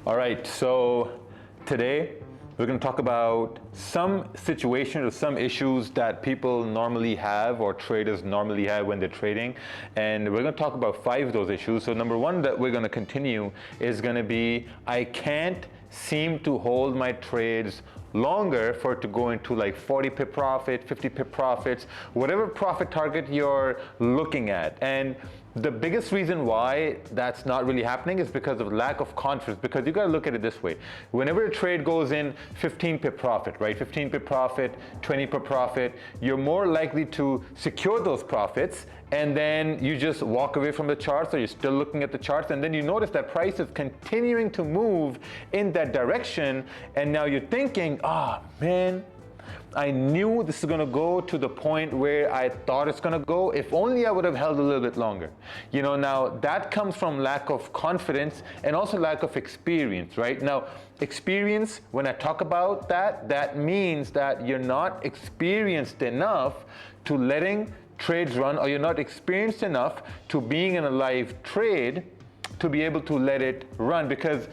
All right, so today we're going to talk about some situations or some issues that people normally have or traders normally have when they're trading. And we're going to talk about 5 of those issues. So number 1 that we're going to continue is going to be, I can't seem to hold my trades longer for it to go into like 40 pip profit, 50 pip profits, whatever profit target you're looking at. And the biggest reason why that's not really happening is because of lack of confidence, because you got to look at it this way. Whenever a trade goes in 15 pip profit, right? 15 pip profit, 20 pip profit, you're more likely to secure those profits, and then you just walk away from the charts, or you're still looking at the charts, and then you notice that price is continuing to move in that direction, and now you're thinking, ah, man, I knew this is going to go to the point where I thought it's going to go. If only I would have held a little bit longer. You know, now that comes from lack of confidence and also lack of experience, right? Now, experience, when I talk about that, that means that you're not experienced enough to letting trades run, or you're not experienced enough to being in a live trade to be able to let it run. Because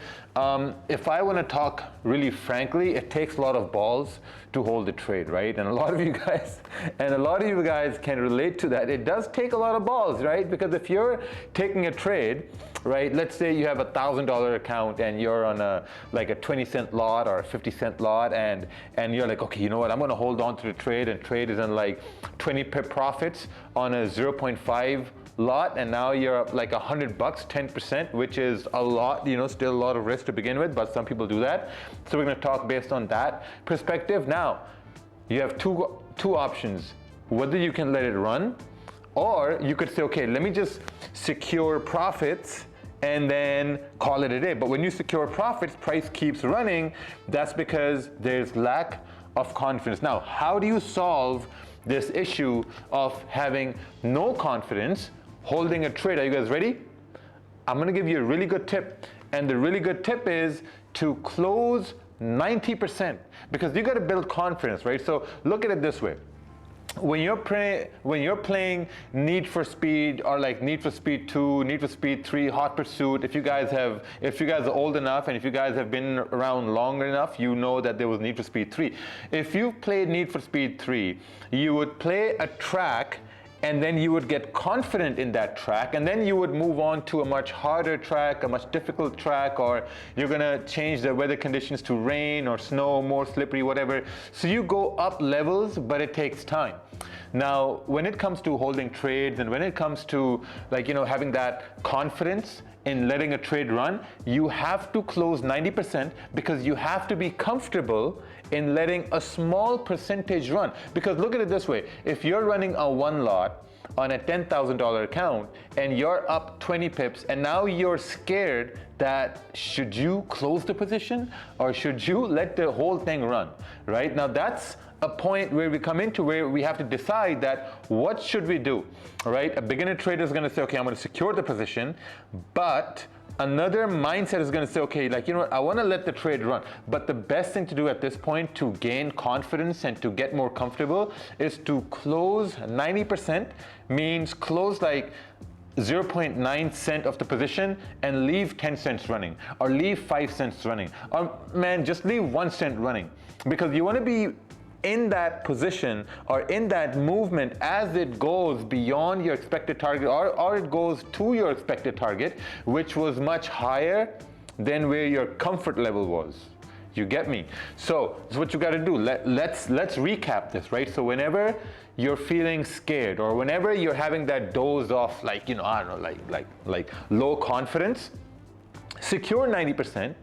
if I want to talk really frankly, it takes a lot of balls to hold a trade, right? And a lot of you guys can relate to that. It does take a lot of balls, right? Because if you're taking a trade, right, let's say you have a $1,000 account and you're on a 20-cent lot or a 50-cent lot, and you're like, okay, you know what, I'm going to hold on to the trade, and trade is in like 20 pip profits on a 0.5 lot, and now you're up like $100, 10%, which is a lot, you know, still a lot of risk to begin with, but some people do that. So we're going to talk based on that perspective. Now, you have two options. Whether you can let it run, or you could say, okay, let me just secure profits and then call it a day. But when you secure profits, price keeps running. That's because there's lack of confidence. Now, how do you solve this issue of having no confidence holding a trade? Are you guys ready? I'm going to give you a really good tip. And the really good tip is to close 90%, because you got to build confidence, right? So look at it this way. When you're playing Need for Speed, or like Need for Speed 2, Need for Speed 3, Hot Pursuit, if you guys are old enough and if you guys have been around long enough, you know that there was Need for Speed 3. If you played Need for Speed 3, you would play a track, and then you would get confident in that track, and then you would move on to a much harder track, a much difficult track, or you're gonna change the weather conditions to rain or snow, more slippery, whatever. So you go up levels, but it takes time. Now, when it comes to holding trades, and when it comes to, like, you know, having that confidence in letting a trade run, you have to close 90%, because you have to be comfortable in letting a small percentage run. Because look at it this way, if you're running a 1 lot on a $10,000 account and you're up 20 pips, and now you're scared that should you close the position or should you let the whole thing run, right? Now that's a point where we come into where we have to decide that what should we do, right? A beginner trader is going to say, okay, I'm going to secure the position, but another mindset is going to say, okay, like, you know what, I want to let the trade run. But the best thing to do at this point to gain confidence and to get more comfortable is to close 90%, means close like 0.9 cent of the position and leave 10 cents running, or leave 5 cents running, or man, just leave 1 cent running, because you want to be in that position or in that movement as it goes beyond your expected target, or it goes to your expected target, which was much higher than where your comfort level was. You get me? So that's what you got to do. Let's recap this, right? So whenever you're feeling scared, or whenever you're having that doze off, like, you know, I don't know, like low confidence, secure 90%.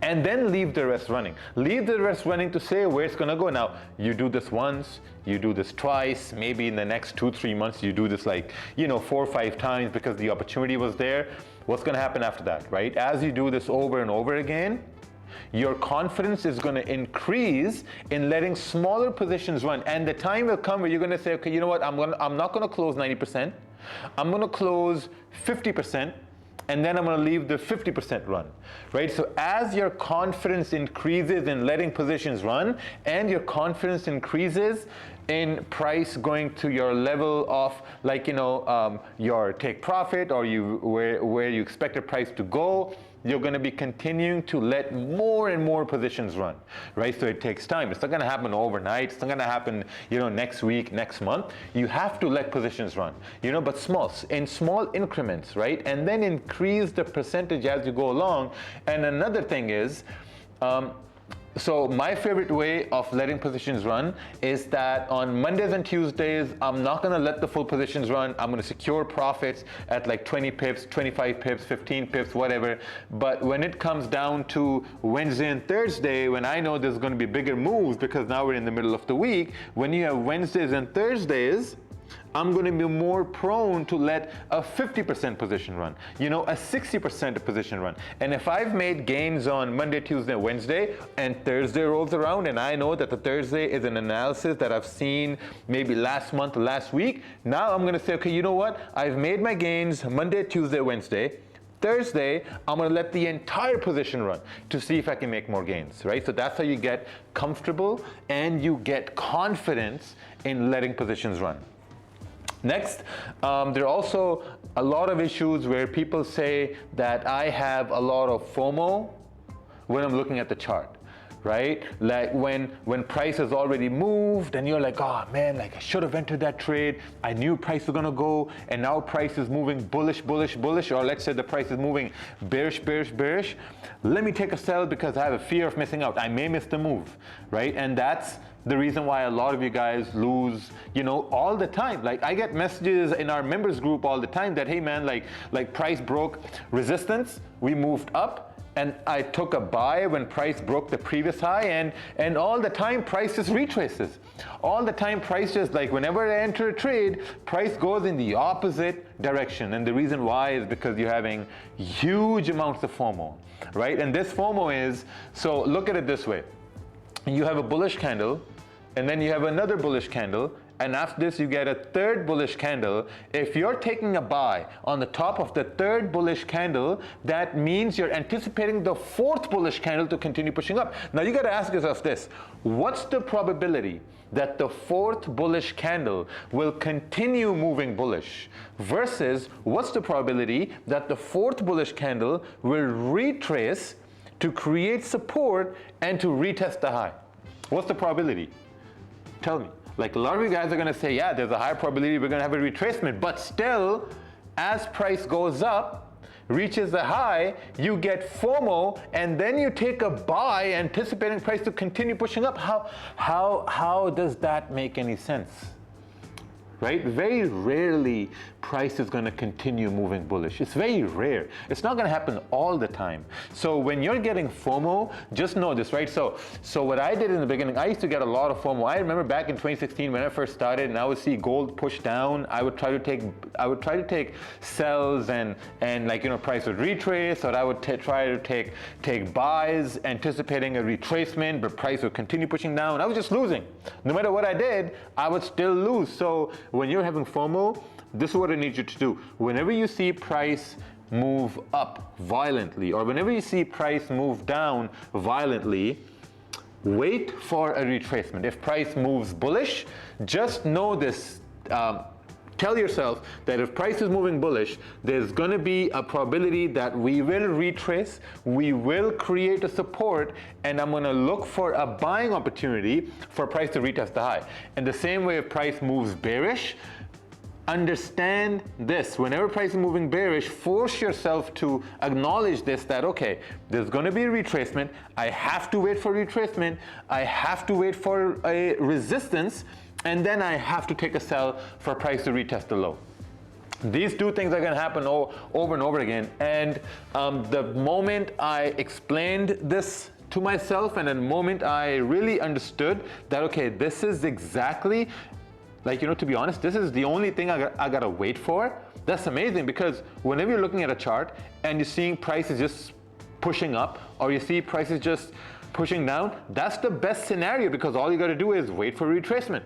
And then leave the rest running. Leave the rest running to say where it's gonna go. Now, you do this once, you do this twice, maybe in the next 2-3 months you do this like, you know, 4 or 5 times because the opportunity was there. What's gonna happen after that, right? As you do this over and over again, your confidence is gonna increase in letting smaller positions run. And the time will come where you're gonna say, okay, you know what, I'm not gonna close 90%, I'm gonna close 50%, and then I'm going to leave the 50% run, right? So as your confidence increases in letting positions run, and your confidence increases in price going to your level of, like, you know, your take profit, or where you expect the price to go, you're going to be continuing to let more and more positions run, right? So it takes time. It's not going to happen overnight. It's not going to happen, next week, next month. You have to let positions run, but in small increments, right? And then increase the percentage as you go along. And another thing is, so my favorite way of letting positions run is that on Mondays and Tuesdays, I'm not going to let the full positions run. I'm going to secure profits at like 20 pips, 25 pips, 15 pips, whatever. But when it comes down to Wednesday and Thursday, when I know there's going to be bigger moves because now we're in the middle of the week, when you have Wednesdays and Thursdays, I'm going to be more prone to let a 50% position run, a 60% position run. And if I've made gains on Monday, Tuesday, Wednesday, and Thursday rolls around, and I know that the Thursday is an analysis that I've seen maybe last month, last week, now I'm going to say, okay, you know what? I've made my gains Monday, Tuesday, Wednesday. Thursday, I'm going to let the entire position run to see if I can make more gains, right? So that's how you get comfortable and you get confidence in letting positions run. Next, there are also a lot of issues where people say that I have a lot of FOMO when I'm looking at the chart, right? Like when price has already moved and you're like, oh man, like I should have entered that trade. I knew price was gonna go, and now price is moving bullish, bullish, bullish, or let's say the price is moving bearish, bearish, bearish. Let me take a sell because I have a fear of missing out. I may miss the move, right? And that's the reason why a lot of you guys lose, all the time. Like I get messages in our members group all the time that, hey man, like price broke resistance, we moved up, and I took a buy when price broke the previous high, and all the time price just retraces. All the time price just, like whenever I enter a trade, price goes in the opposite direction. And the reason why is because you're having huge amounts of FOMO, right? And this FOMO is, so look at it this way. You have a bullish candle, and then you have another bullish candle, and after this you get a third bullish candle. If you're taking a buy on the top of the third bullish candle, that means you're anticipating the fourth bullish candle to continue pushing up. Now you got to ask yourself this: what's the probability that the fourth bullish candle will continue moving bullish versus what's the probability that the fourth bullish candle will retrace to create support and to retest the high? What's the probability? Tell me. Like a lot of you guys are going to say, yeah, there's a high probability we're going to have a retracement, but still, as price goes up, reaches the high, you get FOMO, and then you take a buy anticipating price to continue pushing up. How does that make any sense? Right? Very rarely price is going to continue moving bullish. It's very rare. It's not going to happen all the time. So when you're getting FOMO, just know this, right? So what I did in the beginning, I used to get a lot of FOMO. I remember back in 2016 when I first started, and I would see gold push down. I would try to take sells, and price would retrace, or I would try to take buys anticipating a retracement, but price would continue pushing down. I was just losing. No matter what I did, I would still lose. So when you're having FOMO, this is what I need you to do. Whenever you see price move up violently, or whenever you see price move down violently, wait for a retracement. If price moves bullish, just know this. Tell yourself that if price is moving bullish, there's going to be a probability that we will retrace, we will create a support, and I'm going to look for a buying opportunity for price to retest the high. And the same way if price moves bearish, understand this: whenever price is moving bearish, force yourself to acknowledge this, that okay, there's going to be a retracement, I have to wait for retracement, I have to wait for a resistance, and then I have to take a sell for price to retest the low. These two things are going to happen over and over again. And the moment I explained this to myself, and the moment I really understood that, okay, this is exactly, to be honest, this is the only thing I got to wait for. That's amazing, because whenever you're looking at a chart and you're seeing prices just pushing up, or you see prices just pushing down, that's the best scenario, because all you got to do is wait for retracement.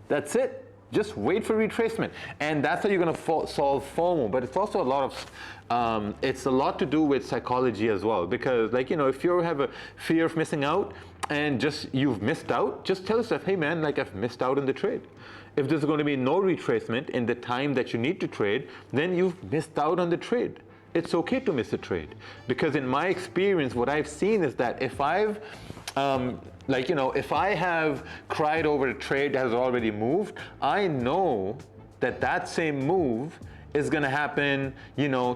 That's it. Just wait for retracement. And that's how you're going to solve FOMO. But it's also a lot of, it's a lot to do with psychology as well. Because if you have a fear of missing out and you've missed out, just tell yourself, hey man, I've missed out on the trade. If there's going to be no retracement in the time that you need to trade, then you've missed out on the trade. It's okay to miss a trade, because in my experience, what I've seen is that if I've if I have cried over a trade that has already moved, I know that that same move is going to happen,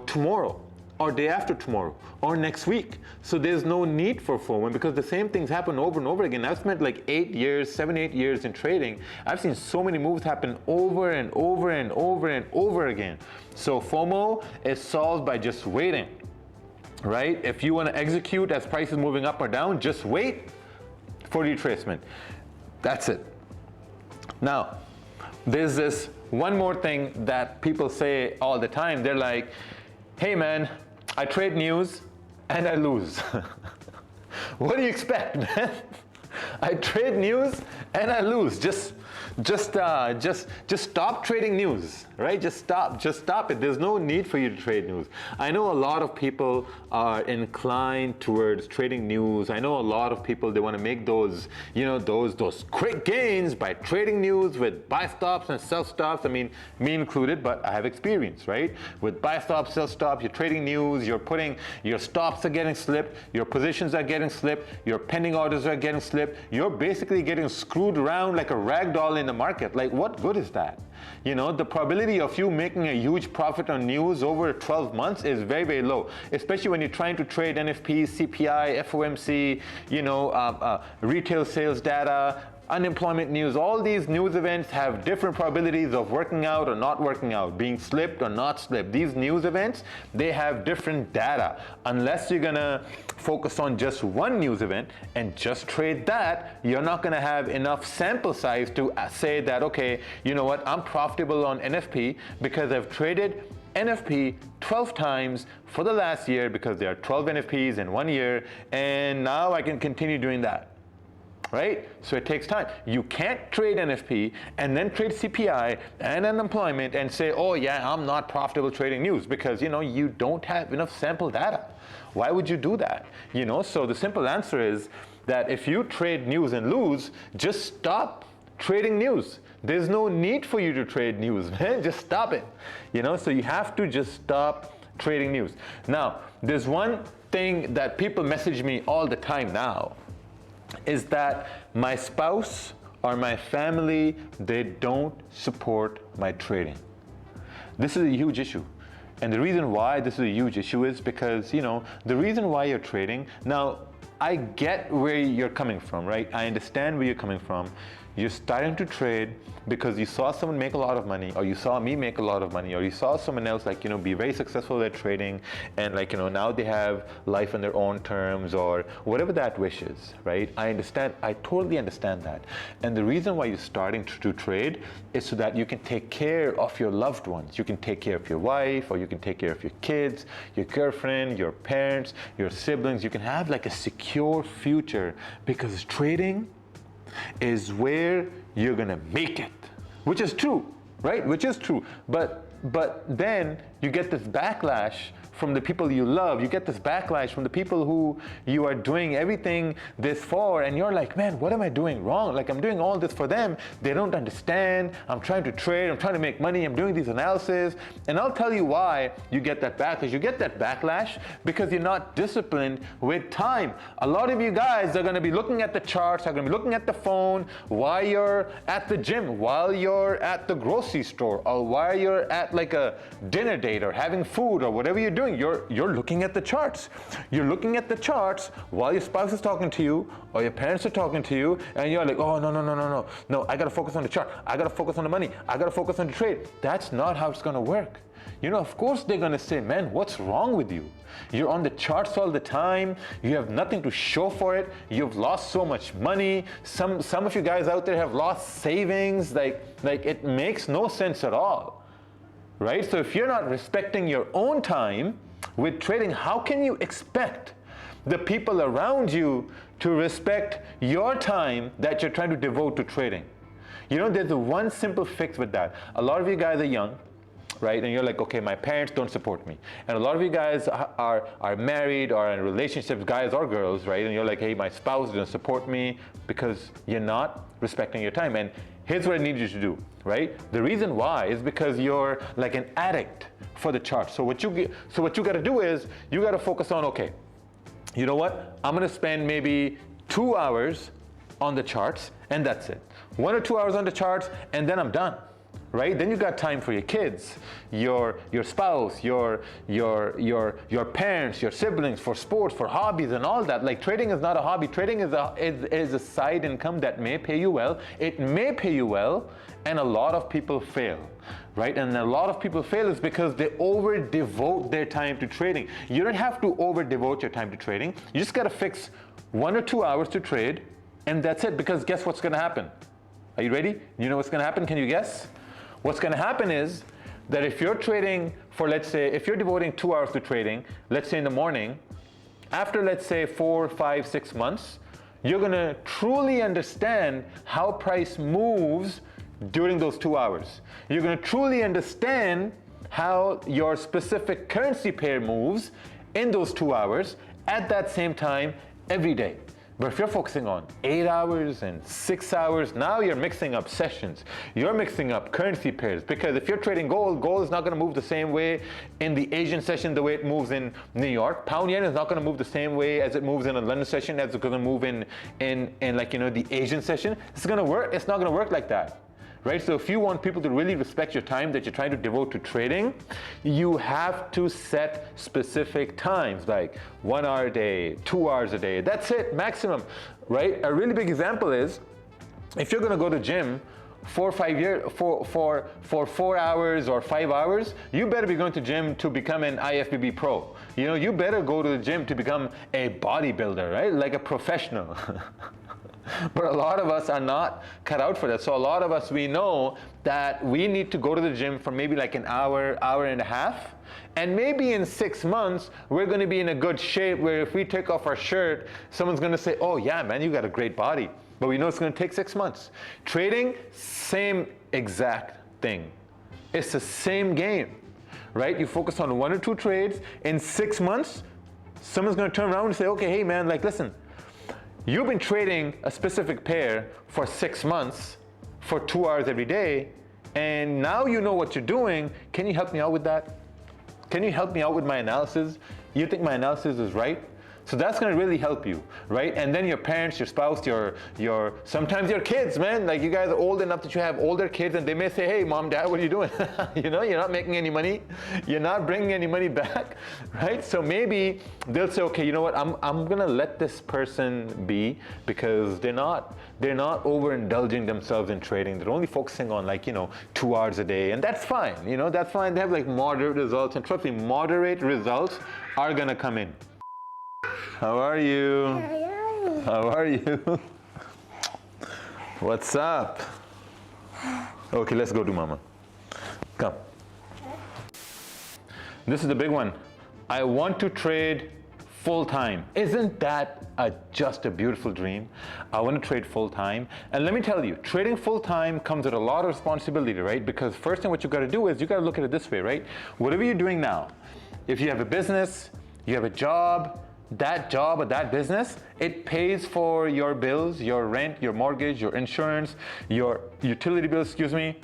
tomorrow, or day after tomorrow, or next week. So there's no need for FOMO, because the same things happen over and over again. I've spent like 8 years, 7, 8 years in trading. I've seen so many moves happen over and over and over and over again. So FOMO is solved by just waiting, right? If you want to execute as price is moving up or down, just wait for retracement. That's it. Now, there's this one more thing that people say all the time. They're like, hey man, I trade news and I lose. What do you expect, man? I trade news and I lose. Just stop trading news, right? Just stop it. There's no need for you to trade news. I know a lot of people are inclined towards trading news. I know a lot of people, they want to make those, those quick gains by trading news with buy stops and sell stops. I mean, me included, but I have experience, right? With buy stops, sell stops, you're trading news, you're putting, your stops are getting slipped, your positions are getting slipped, your pending orders are getting slipped. You're basically getting screwed around like a rag doll in the market. Like, what good is that? The probability of you making a huge profit on news over 12 months is very, very low, especially when you're trying to trade NFP, CPI, FOMC, retail sales data, unemployment news. All these news events have different probabilities of working out or not working out, being slipped or not slipped. These news events, they have different data. Unless you're gonna focus on just one news event and just trade that, you're not gonna have enough sample size to say that, okay, you know what, I'm profitable on NFP because I've traded NFP 12 times for the last year, because there are 12 NFPs in 1 year, and now I can continue doing that. Right? So it takes time. You can't trade NFP and then trade CPI and unemployment and say, oh yeah, I'm not profitable trading news, because you don't have enough sample data. Why would you do that? So the simple answer is that if you trade news and lose, just stop trading news. There's no need for you to trade news, man. Just stop it. So you have to just stop trading news. Now, there's one thing that people message me all the time now, is that my spouse or my family, they don't support my trading. This is a huge issue. And the reason why this is a huge issue is because, the reason why you're trading, now I get where you're coming from, right? I understand where you're coming from. You're starting to trade because you saw someone make a lot of money, or you saw me make a lot of money, or you saw someone else be very successful at trading, and now they have life on their own terms, or whatever that wish is, right? I understand, I totally understand that. And the reason why you're starting to trade is so that you can take care of your loved ones. You can take care of your wife, or you can take care of your kids, your girlfriend, your parents, your siblings. You can have like a secure future, because trading is where you're gonna make it, which is true, right? Which is true. But then you get this backlash from the people you love. You get this backlash from the people who you are doing everything this for, and you're like, man, what am I doing wrong? Like, I'm doing all this for them. They don't understand. I'm trying to trade. I'm trying to make money. I'm doing these analysis. And I'll tell you why you get that backlash. You get that backlash because you're not disciplined with time. A lot of you guys are going to be looking at the charts, are going to be looking at the phone while you're at the gym, while you're at the grocery store, or while you're at like a dinner date or having food or whatever you're doing. You're looking at the charts. You're looking at the charts while your spouse is talking to you or your parents are talking to you, and you're like, oh, no, I gotta focus on the chart. I gotta focus on the money. I gotta focus on the trade. That's not how it's gonna work. Of course they're gonna say, man, what's wrong with you? You're on the charts all the time. You have nothing to show for it. You've lost so much money. Some of you guys out there have lost savings. Like it makes no sense at all. Right? So if you're not respecting your own time with trading, how can you expect the people around you to respect your time that you're trying to devote to trading? There's a one simple fix with that. A lot of you guys are young, right? And you're like, okay, my parents don't support me. And a lot of you guys are married or in relationships, guys or girls, right? And you're like, hey, my spouse doesn't support me, because you're not respecting your time. And here's what I need you to do, right? The reason why is because you're like an addict for the chart. So what you got to do is you got to focus on, okay, you know what? I'm going to spend maybe 2 hours on the charts, and that's it. 1 or 2 hours on the charts, and then I'm done. Right? Then you got time for your kids, your spouse, your parents, your siblings, for sports, for hobbies, and all that. Like, trading is not a hobby. Trading is a side income that may pay you well. It may pay you well, and a lot of people fail, right? And a lot of people fail is because they over devote their time to trading. You don't have to over devote your time to trading. You just got to fix 1 or 2 hours to trade, and that's it. Because guess what's going to happen? Are you ready? You know what's going to happen? Can you guess? What's going to happen is that if you're trading for, let's say, if you're devoting 2 hours to trading, let's say in the morning, after, let's say, 4, 5, 6 months, you're going to truly understand how price moves during those 2 hours. You're going to truly understand how your specific currency pair moves in those 2 hours at that same time every day. But if you're focusing on 8 hours and 6 hours, now you're mixing up sessions. You're mixing up currency pairs, because if you're trading gold, gold is not going to move the same way in the Asian session the way it moves in New York. Pound yen is not going to move the same way as it moves in a London session, as it's going to move in like, you know, the Asian session. It's going to work. It's not going to work like that. Right? So if you want people to really respect your time that you're trying to devote to trading, you have to set specific times, like 1 hour a day, 2 hours a day. That's it, maximum, right? A really big example is, if you're going to go to gym for 4 hours or 5 hours, you better be going to gym to become an IFBB pro. You know, you better go to the gym to become a bodybuilder, right? Like a professional. But a lot of us are not cut out for that. So a lot of us, we know that we need to go to the gym for maybe like an hour, hour and a half. And maybe in 6 months, we're going to be in a good shape where if we take off our shirt, someone's going to say, oh yeah, man, you got a great body. But we know it's going to take 6 months. Trading, same exact thing. It's the same game, right? You focus on 1 or 2 trades. In 6 months, someone's going to turn around and say, okay, hey man, like, listen, you've been trading a specific pair for 6 months for 2 hours every day, and now you know what you're doing. Can you help me out with that? Can you help me out with my analysis? You think my analysis is right? So that's going to really help you, right? And then your parents, your spouse, your sometimes your kids, man. Like, you guys are old enough that you have older kids, and they may say, hey, mom, dad, what are you doing? You know, you're not making any money. You're not bringing any money back, right? So maybe they'll say, okay, you know what? I'm going to let this person be, because they're not overindulging themselves in trading. They're only focusing on, like, you know, 2 hours a day, and that's fine. You know, that's fine. They have like moderate results, and trust me, moderate results are going to come in. How are you? How are you? What's up? Okay, let's go to mama. Come. This is the big one. I want to trade full time. Isn't that just a beautiful dream? I want to trade full time. And let me tell you, trading full time comes with a lot of responsibility, right? Because first thing what you got to do is you got to look at it this way, right? Whatever you're doing now, if you have a business, you have a job, that job or that business, it pays for your bills, your rent, your mortgage, your insurance, your utility bills, excuse me,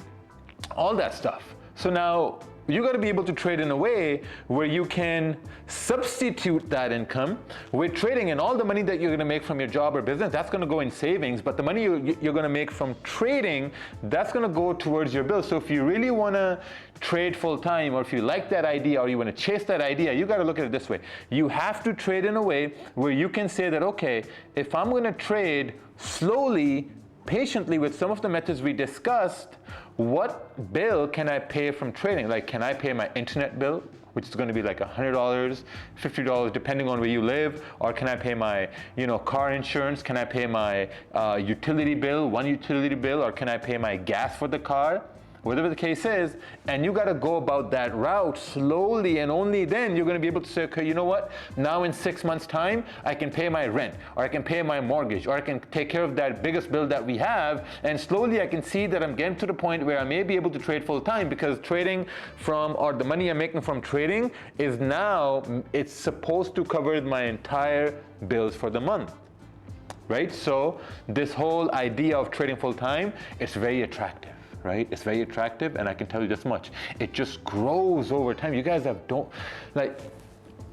all that stuff. So now you got to be able to trade in a way where you can substitute that income with trading, and all the money that you're going to make from your job or business, that's going to go in savings, but the money you're going to make from trading, that's going to go towards your bills. So if you really want to trade full time, or if you like that idea, or you want to chase that idea, you got to look at it this way. You have to trade in a way where you can say that, okay, if I'm going to trade slowly, patiently with some of the methods we discussed, what bill can I pay from trading? Like, can I pay my internet bill, which is going to be like $100, $50, depending on where you live? Or can I pay my, you know, car insurance? Can I pay my utility bill, one utility bill? Or can I pay my gas for the car? Whatever the case is, and you got to go about that route slowly, and only then you're going to be able to say, okay, you know what? Now in 6 months' time, I can pay my rent, or I can pay my mortgage, or I can take care of that biggest bill that we have, and slowly I can see that I'm getting to the point where I may be able to trade full time, because trading from, or the money I'm making from trading is now, it's supposed to cover my entire bills for the month. Right? So this whole idea of trading full time, it's very attractive. right? It's very attractive, and I can tell you this much. It just grows over time. You guys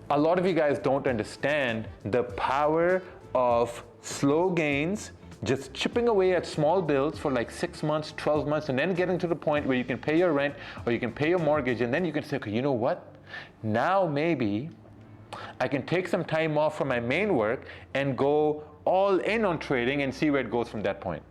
a lot of you guys don't understand the power of slow gains, just chipping away at small bills for like 6 months, 12 months, and then getting to the point where you can pay your rent or you can pay your mortgage, and then you can say, okay, you know what? Now maybe I can take some time off from my main work and go all in on trading and see where it goes from that point.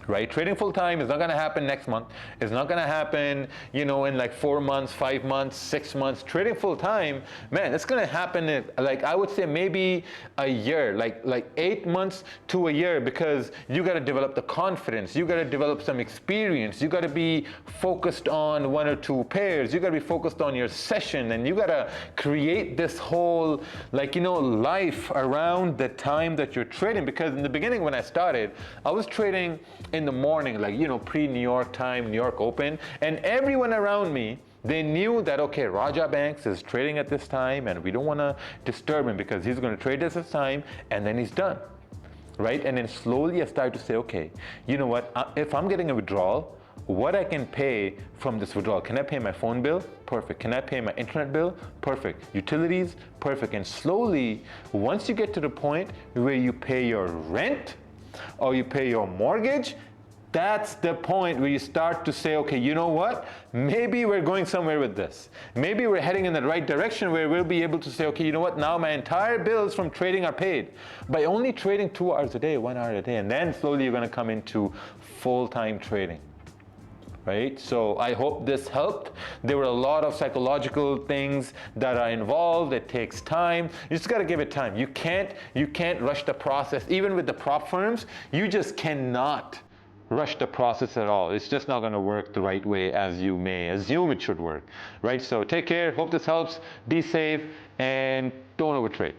Right? Trading full time is not going to happen next month. It's not going to happen, in like 4 months, 5 months, 6 months. Trading full time, man, it's going to happen in, like, I would say maybe a year, like 8 months to a year, because you got to develop the confidence. You got to develop some experience. You got to be focused on 1 or 2 pairs. You got to be focused on your session, and you got to create this whole, life around the time that you're trading. Because in the beginning, when I started, I was trading in the morning, pre-New York time, New York Open, and everyone around me, they knew that, okay, Raja Banks is trading at this time, and we don't want to disturb him because he's going to trade at this time, and then he's done, right? And then slowly I started to say, okay, you know what, if I'm getting a withdrawal, what I can pay from this withdrawal. Can I pay my phone bill? Perfect. Can I pay my internet bill? Perfect. Utilities? Perfect. And slowly, once you get to the point where you pay your rent, or you pay your mortgage, that's the point where you start to say, okay, you know what? Maybe we're going somewhere with this. Maybe we're heading in the right direction where we'll be able to say, okay, you know what? Now my entire bills from trading are paid by only trading 2 hours a day, 1 hour a day. And then slowly you're going to come into full-time trading. Right? So I hope this helped. There were a lot of psychological things that are involved. It takes time. You just got to give it time. You can't rush the process. Even with the prop firms, you just cannot rush the process at all. It's just not going to work the right way as you may assume it should work. Right? So take care. Hope this helps. Be safe and don't overtrade.